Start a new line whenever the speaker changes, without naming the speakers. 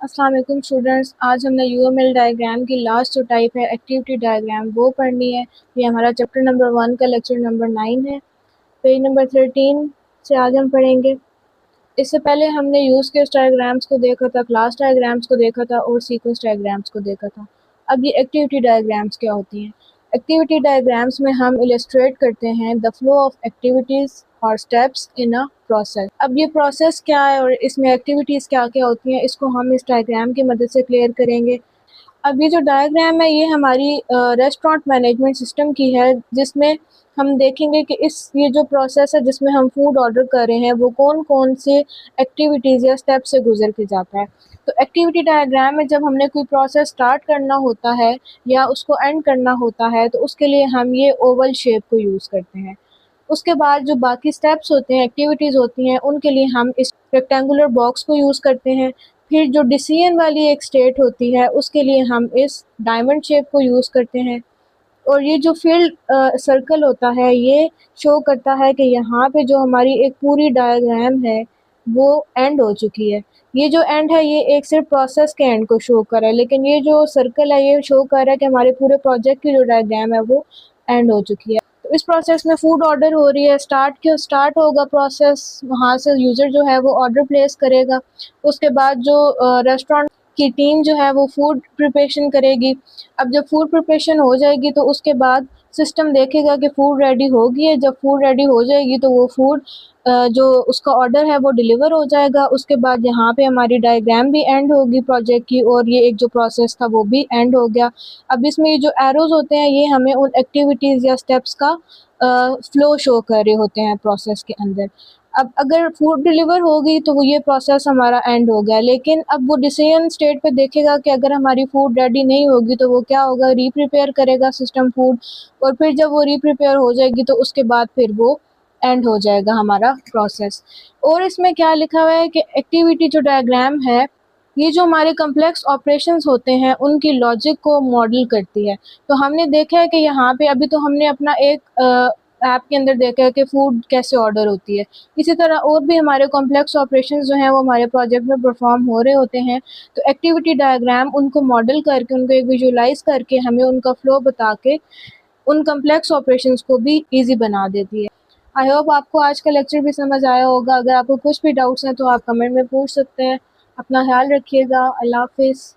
अस्सलाम वालेकुम स्टूडेंट्स। आज हमने यूएमएल डायग्राम की लास्ट जो टाइप है एक्टिविटी डायग्राम वो पढ़नी है। ये हमारा चैप्टर नंबर 1 का लेक्चर नंबर 9 है। पेज नंबर 13 से आज हम पढ़ेंगे। इससे पहले हमने यूज़ केस डायग्राम्स को देखा था, क्लास डायग्राम्स को देखा था और सीक्वेंस डायग्राम्स को देखा था। अब ये एक्टिविटी डायग्राम्स क्या होती हैं? एक्टिविटी डायग्राम्स में हम इलस्ट्रेट करते हैं द फ्लो ऑफ एक्टिविटीज़ और स्टेप्स इन अ प्रोसेस। अब ये प्रोसेस क्या है और इसमें एक्टिविटीज़ क्या क्या होती हैं, इसको हम इस डायग्राम की मदद से क्लियर करेंगे। अब ये जो डायग्राम है ये हमारी रेस्टोरेंट मैनेजमेंट सिस्टम की है, जिसमें हम देखेंगे कि इस ये जो प्रोसेस है जिसमें हम फूड ऑर्डर कर रहे हैं वो कौन कौन से एक्टिविटीज़ या स्टेप से गुजर के जाता है। तो एक्टिविटी डायग्राम में जब हमने कोई प्रोसेस स्टार्ट करना होता है या उसको एंड करना होता है तो उसके लिए हम ये ओवल शेप को यूज़ करते हैं। उसके बाद जो बाकी स्टेप्स होते हैं, एक्टिविटीज़ होती हैं, उनके लिए हम इस रेक्टेंगुलर बॉक्स को यूज़ करते हैं। फिर जो डिसीजन वाली एक स्टेट होती है उसके लिए हम इस डायमंड शेप को यूज़ करते हैं। और ये जो फील्ड सर्कल होता है ये शो करता है कि यहाँ पे जो हमारी एक पूरी डायग्राम है वो एंड हो चुकी है। ये जो एंड है ये एक सिर्फ प्रोसेस के एंड को शो कर रहा है, लेकिन ये जो सर्कल है ये शो कर रहा है कि हमारे पूरे प्रोजेक्ट की जो डायग्राम है वो एंड हो चुकी है। तो इस प्रोसेस में फूड ऑर्डर हो रही है, स्टार्ट होगा प्रोसेस, वहाँ से यूज़र जो है वो ऑर्डर प्लेस करेगा। उसके बाद जो रेस्टोरेंट की टीम जो है वो फूड प्रिपरेशन करेगी। अब जब फूड प्रिपरेशन हो जाएगी तो उसके बाद सिस्टम देखेगा कि फ़ूड रेडी हो गई है। जब फ़ूड रेडी हो जाएगी तो वो फूड जो उसका ऑर्डर है वो डिलीवर हो जाएगा। उसके बाद यहाँ पे हमारी डायग्राम भी एंड होगी प्रोजेक्ट की और ये एक जो प्रोसेस था वो भी एंड हो गया। अब इसमें ये जो एरोज़ होते हैं ये हमें उन एक्टिविटीज़ या स्टेप्स का फ्लो शो कर रहे होते हैं प्रोसेस के अंदर। अब अगर फूड डिलीवर हो गई तो वो ये प्रोसेस हमारा एंड हो गया, लेकिन अब वो डिसीजन स्टेट पे देखेगा कि अगर हमारी फूड रेडी नहीं होगी तो वो क्या होगा, रीप्रिपेयर करेगा सिस्टम फूड। और फिर जब वो रीप्रिपेयर हो जाएगी तो उसके बाद फिर वो एंड हो जाएगा हमारा प्रोसेस। और इसमें क्या लिखा हुआ है कि एक्टिविटी जो डायग्राम है ये जो हमारे कम्प्लेक्स ऑपरेशंस होते हैं उनकी लॉजिक को मॉडल करती है। तो हमने देखा है कि यहाँ पे अभी तो हमने अपना एक ऐप के अंदर देखा है कि फ़ूड कैसे ऑर्डर होती है। इसी तरह और भी हमारे कॉम्प्लेक्स ऑपरेशंस जो हैं वो हमारे प्रोजेक्ट में परफॉर्म हो रहे होते हैं। तो एक्टिविटी डायग्राम उनको मॉडल करके, उनको एक विजुअलाइज़ करके हमें उनका फ़्लो बता के उन कॉम्प्लेक्स ऑपरेशंस को भी ईज़ी बना देती है। आई होप आपको आज का लेक्चर भी समझ आया होगा। अगर आपको कुछ भी डाउट्स हैं तो आप कमेंट में पूछ सकते हैं। अपना ख़्याल रखिएगा। अल्लाह हाफ़िज़।